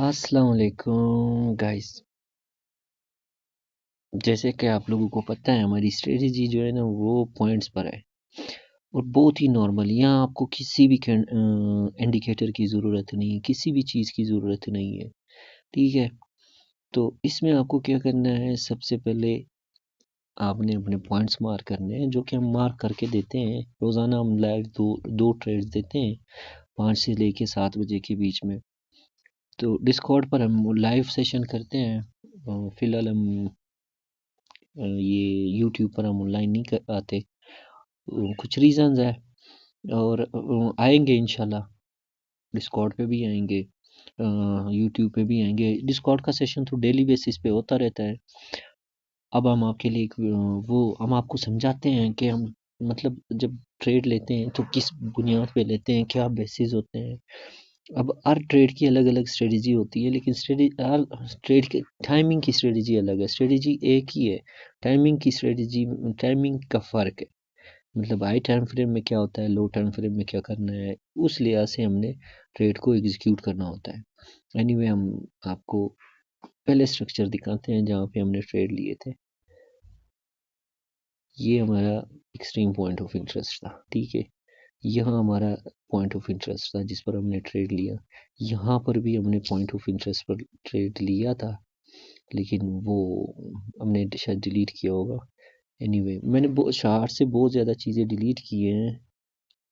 अस्सलाम वालेकुम गाइस। जैसे कि आप लोगों को पता है हमारी स्ट्रेटजी जो है ना वो पॉइंट्स पर है और बहुत ही नॉर्मल। यहाँ आपको किसी भी इंडिकेटर की ज़रूरत नहीं है, किसी भी चीज़ की ज़रूरत नहीं है। ठीक है, तो इसमें आपको क्या करना है, सबसे पहले आपने अपने पॉइंट्स मार्क करने हैं, जो कि हम मार्क करके देते हैं। रोज़ाना हम लाइव दो दो ट्रेड्स देते हैं 5 से लेके 7 बजे के बीच में। तो डिस्कॉर्ड पर हम लाइव सेशन करते हैं। फ़िलहाल हम ये यूट्यूब पर हम ऑनलाइन नहीं कर आते, कुछ रीज़न्स है। और आएंगे इंशाल्लाह, डिस्कॉर्ड पे भी आएंगे, यूट्यूब पे भी आएंगे। डिस्कॉर्ड का सेशन तो डेली बेसिस पे होता रहता है। अब हम आपके लिए वो हम आपको समझाते हैं कि हम मतलब जब ट्रेड लेते हैं तो किस बुनियाद पे लेते हैं, क्या बेसिस होते हैं। अब हर ट्रेड की अलग अलग स्ट्रेटजी होती है, लेकिन हर ट्रेड के टाइमिंग की स्ट्रेटजी अलग है। स्ट्रेटजी एक ही है, टाइमिंग की स्ट्रेटजी, टाइमिंग का फ़र्क है। मतलब हाई टाइम फ्रेम में क्या होता है, लो टाइम फ्रेम में क्या करना है, उस लिहाज से हमने ट्रेड को एग्जीक्यूट करना होता है। एनीवे हम आपको पहले स्ट्रक्चर दिखाते हैं जहाँ पे हमने ट्रेड लिए थे। ये हमारा एक्सट्रीम पॉइंट ऑफ इंटरेस्ट था। ठीक है, यहाँ हमारा पॉइंट ऑफ इंटरेस्ट था जिस पर हमने ट्रेड लिया। यहाँ पर भी हमने पॉइंट ऑफ इंटरेस्ट पर ट्रेड लिया था, लेकिन वो हमने शायद डिलीट किया होगा। एनीवे मैंने चार्ट से बहुत ज़्यादा चीज़ें डिलीट की हैं,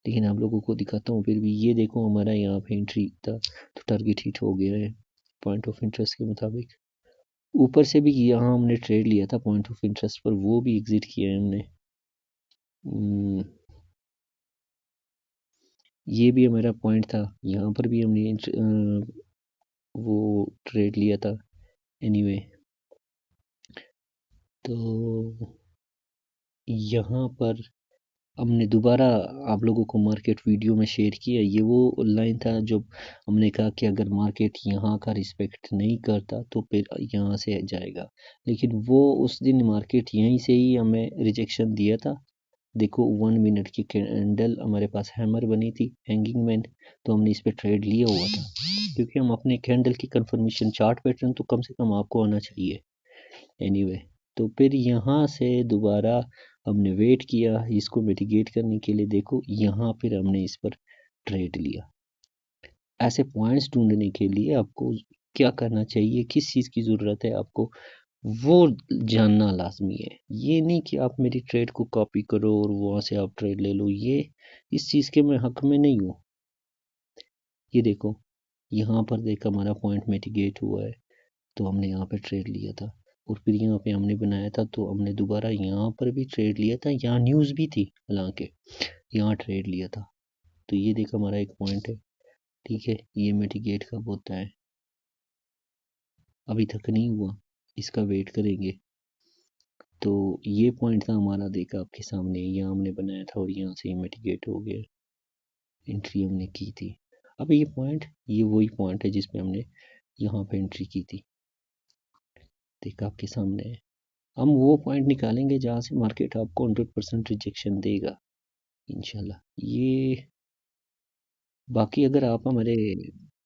लेकिन आप लोगों को दिखाता हूँ फिर भी। ये देखो हमारा यहाँ पे एंट्री था तो टारगेट हिट हो गया है पॉइंट ऑफ इंटरेस्ट के मुताबिक। ऊपर से भी यहाँ हमने ट्रेड लिया था पॉइंट ऑफ इंटरेस्ट पर, वो भी एग्जिट किया है हमने। ये भी हमारा पॉइंट था, यहाँ पर भी हमने वो ट्रेड लिया था। एनीवे तो यहाँ पर हमने दोबारा आप लोगों को मार्केट वीडियो में शेयर किया। ये वो लाइन था जो हमने कहा कि अगर मार्केट यहाँ का रिस्पेक्ट नहीं करता तो फिर यहाँ से जाएगा, लेकिन वो उस दिन मार्केट यहीं से ही हमें रिजेक्शन दिया था। देखो 1 मिनट की कैंडल हमारे पास हैमर बनी थी, हैंगिंग मैन, तो हमने इस पर ट्रेड लिया हुआ था, क्योंकि हम अपने कैंडल की कंफर्मेशन चार्ट पैटर्न तो कम से कम आपको आना चाहिए। एनीवे तो फिर यहाँ से दोबारा हमने वेट किया इसको मिटिगेट करने के लिए। देखो यहाँ फिर हमने इस पर ट्रेड लिया। ऐसे पॉइंट्स ढूंढने के लिए आपको क्या करना चाहिए, किस चीज़ की ज़रूरत है आपको, वो जानना लाजमी है। ये नहीं कि आप मेरी ट्रेड को कॉपी करो और वहाँ से आप ट्रेड ले लो। ये इस चीज़ के मैं हक में नहीं हूँ। ये देखो यहाँ पर देख हमारा पॉइंट मिटिगेट हुआ है, तो हमने यहाँ पे ट्रेड लिया था और फिर यहाँ पे हमने बनाया था, तो हमने दोबारा यहाँ पर भी ट्रेड लिया था। यहाँ न्यूज़ भी थी, हालांकि यहाँ ट्रेड लिया था। तो ये देखो हमारा एक पॉइंट है। ठीक है, ये मिटिगेट कब होता है, अभी तक नहीं हुआ, इसका वेट करेंगे। तो ये पॉइंट था हमारा, देखा आपके सामने, यहाँ हमने बनाया था और यहाँ से मिटिगेट हो गया, एंट्री हमने की थी। अब ये पॉइंट, ये वही पॉइंट है जिसमें हमने यहाँ पे एंट्री की थी, देखा आपके सामने है। हम वो पॉइंट निकालेंगे जहाँ से मार्केट आपको 100% रिजेक्शन देगा इंशाल्लाह। ये बाकी अगर आप हमारे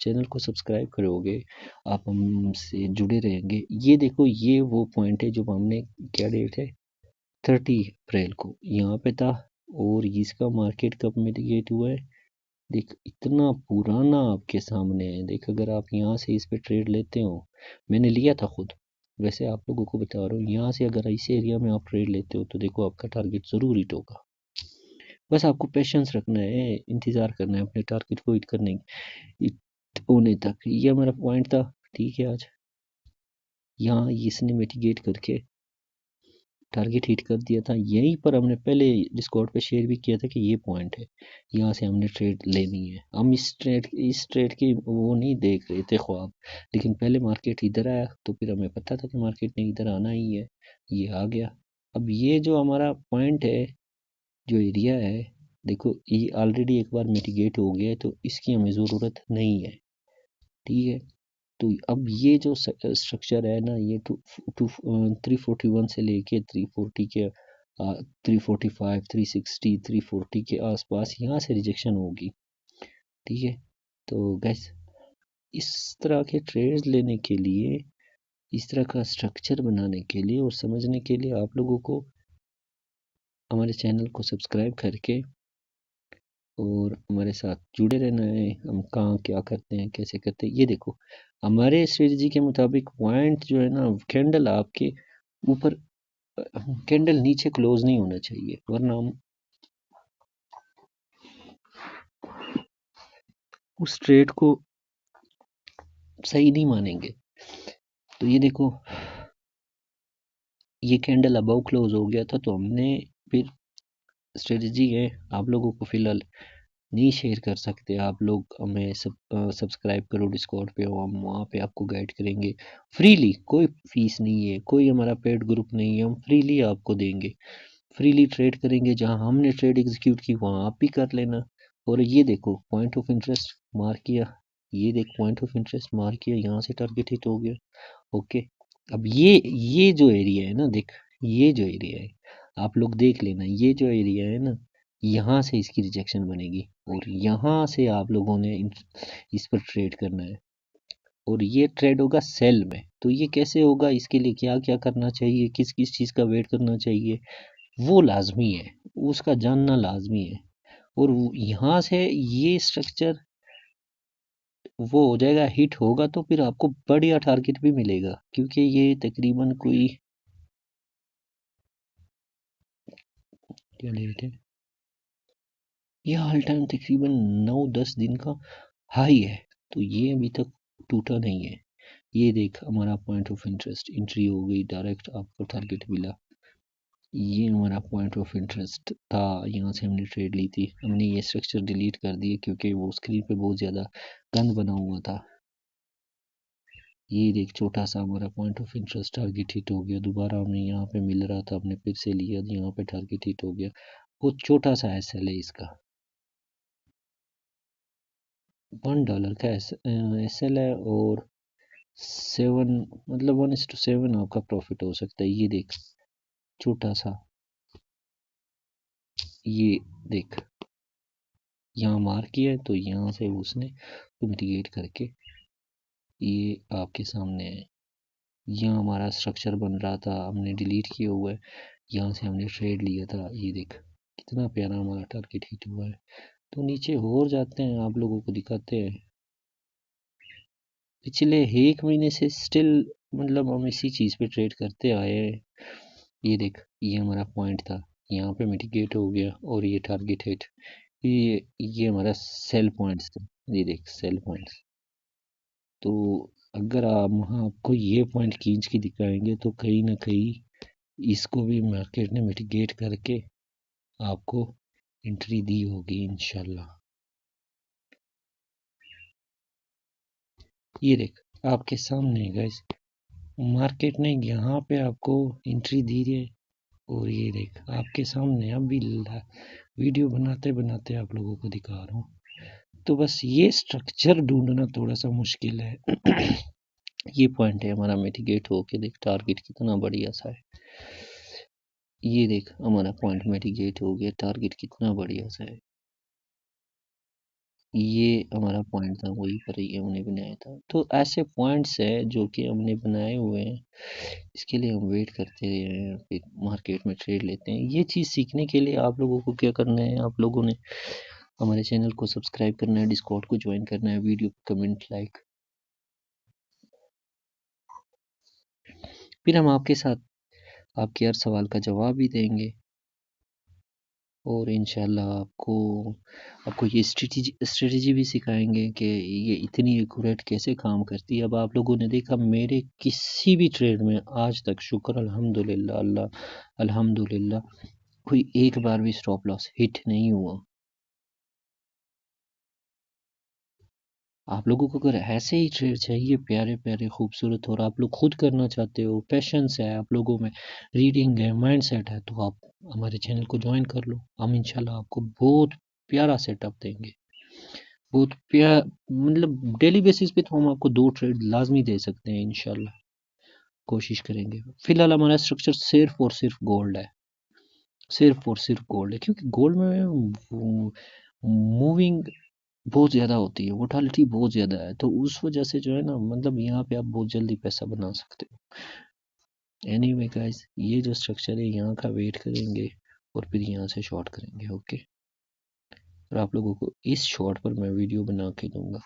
चैनल को सब्सक्राइब करोगे, आप हमसे जुड़े रहेंगे। ये देखो ये वो पॉइंट है जो हमने, क्या डेट है, 30 अप्रैल को यहाँ पे था, और इसका मार्केट कब मिटिगेट हुआ है, देख इतना पुराना आपके सामने है। देख अगर आप यहाँ से इस पे ट्रेड लेते हो, मैंने लिया था खुद, वैसे आप लोगों को बता रहा हूँ, यहाँ से अगर इस एरिया में आप ट्रेड लेते हो तो देखो आपका टारगेट ज़रूर हिट होगा। बस आपको पेशेंस रखना है, इंतज़ार करना है अपने टारगेट को हिट करने, हिट होने तक। ये हमारा पॉइंट था। ठीक है, आज यहाँ इसने मिटिगेट करके टारगेट हिट कर दिया था। यहीं पर हमने पहले डिस्कॉर्ड पे शेयर भी किया था कि ये पॉइंट है, यहाँ से हमने ट्रेड लेनी है। हम इस ट्रेड की वो नहीं देख रहे थे ख्वाब, लेकिन पहले मार्केट इधर आया तो फिर हमें पता था कि मार्केट ने इधर आना ही है, ये आ गया। अब ये जो हमारा पॉइंट है, जो एरिया है, देखो ये ऑलरेडी एक बार मिटिगेट हो गया है, तो इसकी हमें ज़रूरत नहीं है। ठीक है, तो अब ये जो स्ट्रक्चर है ना, ये 341 से लेके 340 के 345 360 340 के आसपास यहाँ से रिजेक्शन होगी। ठीक है, तो गैस इस तरह के ट्रेड्स लेने के लिए, इस तरह का स्ट्रक्चर बनाने के लिए और समझने के लिए आप लोगों को हमारे चैनल को सब्सक्राइब करके और हमारे साथ जुड़े रहना है। हम कहाँ क्या करते हैं, कैसे करते हैं, ये देखो हमारे स्ट्रेटजी के मुताबिक पॉइंट जो है ना, कैंडल आपके ऊपर, कैंडल नीचे क्लोज नहीं होना चाहिए, वरना हम उस ट्रेड को सही नहीं मानेंगे। तो ये देखो, ये कैंडल अबव क्लोज हो गया था, तो हमने फिर स्ट्रेटजी है, आप लोगों को फिलहाल नहीं शेयर कर सकते। आप लोग हमें सब्सक्राइब करो डिस्कॉर्ड पे, हम वहाँ पे आपको गाइड करेंगे फ्रीली, कोई फीस नहीं है, कोई हमारा पेड ग्रुप नहीं है, हम फ्रीली आपको देंगे, फ्रीली ट्रेड करेंगे। जहाँ हमने ट्रेड एग्जीक्यूट की वहाँ आप भी कर लेना। और ये देखो पॉइंट ऑफ इंटरेस्ट मार्क किया, ये देख पॉइंट ऑफ इंटरेस्ट मार्क किया, यहाँ से टारगेट हिट हो गया। ओके, अब ये जो एरिया है ना, देख ये जो एरिया है, आप लोग देख लेना, ये जो एरिया है ना, यहाँ से इसकी रिजेक्शन बनेगी और यहाँ से आप लोगों ने इस पर ट्रेड करना है और ये ट्रेड होगा सेल में। तो ये कैसे होगा, इसके लिए क्या क्या करना चाहिए, किस किस चीज़ का वेट करना चाहिए, वो लाजमी है, उसका जानना लाजमी है। और यहाँ से ये स्ट्रक्चर वो हो जाएगा, हिट होगा तो फिर आपको बढ़िया टारगेट भी मिलेगा, क्योंकि ये तकरीबन कोई क्या डेट है, ये ऑल टाइम तकरीबन 9-10 दिन का हाई है, तो ये अभी तक टूटा नहीं है। ये देख हमारा पॉइंट ऑफ इंटरेस्ट, एंट्री हो गई डायरेक्ट, आपको टारगेट मिला, ये हमारा पॉइंट ऑफ इंटरेस्ट था, यहाँ से हमने ट्रेड ली थी। हमने ये स्ट्रक्चर डिलीट कर दिए क्योंकि वो स्क्रीन पे बहुत ज़्यादा गंद बना हुआ था। ये देख छोटा सा हमारा point of interest target hit हो गया, दोबारा हमें यहाँ पे मिल रहा था, हमने फिर से लिया, यहाँ पे टारगेट हिट हो गया। बहुत छोटा सा एसएल है इसका, $1 का एसएल है और 7 मतलब 1:7 आपका प्रॉफिट हो सकता है। ये देख छोटा सा, ये देख यहाँ मार किया है, तो यहाँ से उसने मिटिगेट करके ये आपके सामने है। यहाँ हमारा स्ट्रक्चर बन रहा था, हमने डिलीट किया हुआ है, यहाँ से हमने ट्रेड लिया था। ये देख कितना प्यारा हमारा टारगेट हिट हुआ है। तो नीचे और जाते हैं, आप लोगों को दिखाते हैं। पिछले 1 महीने से स्टिल मतलब हम इसी चीज़ पे ट्रेड करते आए हैं। ये देख ये हमारा पॉइंट था, यहाँ पे मिटिगेट हो गया और ये टारगेट हिट, ये हमारा सेल पॉइंट्स था। ये देख सेल पॉइंट्स, तो अगर आप वहाँ आपको ये पॉइंट खींच के दिखाएंगे तो कहीं ना कहीं इसको भी मार्केट ने मिटिगेट करके आपको एंट्री दी होगी इंशाल्लाह। ये देख आपके सामने गाइस, मार्केट ने यहाँ पे आपको एंट्री दी है और ये देख आपके सामने अभी वीडियो बनाते बनाते आप लोगों को दिखा रहा हूँ। तो बस ये स्ट्रक्चर ढूंढना थोड़ा सा मुश्किल है। ये पॉइंट है हमारा मिटिगेट हो के, देख टारगेट कितना बढ़िया सा है। ये देख हमारा पॉइंट मिटिगेट हो गया, टारगेट कितना बढ़िया सा है। ये हमारा पॉइंट था, वही पर ही हमने बनाया था। तो ऐसे पॉइंट्स है जो कि हमने बनाए हुए हैं, इसके लिए हम वेट करते हैं, फिर मार्केट में ट्रेड लेते हैं। ये चीज़ सीखने के लिए आप लोगों को क्या करना है, आप लोगों ने हमारे चैनल को सब्सक्राइब करना है, डिस्कॉर्ड को ज्वाइन करना है, वीडियो कमेंट लाइक, फिर हम आपके साथ आपके हर सवाल का जवाब भी देंगे और इंशाल्लाह आपको आपको ये स्ट्रेटजी भी सिखाएंगे कि ये इतनी एक्यूरेट कैसे काम करती है। अब आप लोगों ने देखा मेरे किसी भी ट्रेड में आज तक, शुक्र अल्हम्दुलिल्लाह, अल्हम्दुलिल्लाह कोई एक बार भी स्टॉप लॉस हिट नहीं हुआ। आप लोगों को अगर ऐसे ही ट्रेड चाहिए प्यारे प्यारे खूबसूरत, और आप लोग खुद करना चाहते हो, पैशंस है आप लोगों में, रीडिंग है, माइंडसेट है, तो आप हमारे चैनल को ज्वाइन कर लो। हम इंशाल्लाह आपको बहुत प्यारा सेटअप देंगे, बहुत प्यार, मतलब डेली बेसिस पे तो हम आपको 2 ट्रेड लाजमी दे सकते हैं इंशाल्लाह, कोशिश करेंगे। फिलहाल हमारा स्ट्रक्चर सिर्फ और सिर्फ गोल्ड है, सिर्फ और सिर्फ गोल्ड है, क्योंकि गोल्ड में मूविंग बहुत ज़्यादा होती है, वोटालिटी बहुत ज़्यादा है, तो उस वजह से जो है ना, मतलब यहाँ पे आप बहुत जल्दी पैसा बना सकते हो। एनीवे गाइस, ये जो स्ट्रक्चर है यहाँ का वेट करेंगे और फिर यहाँ से शॉर्ट करेंगे। ओके, और आप लोगों को इस शॉर्ट पर मैं वीडियो बना के दूंगा।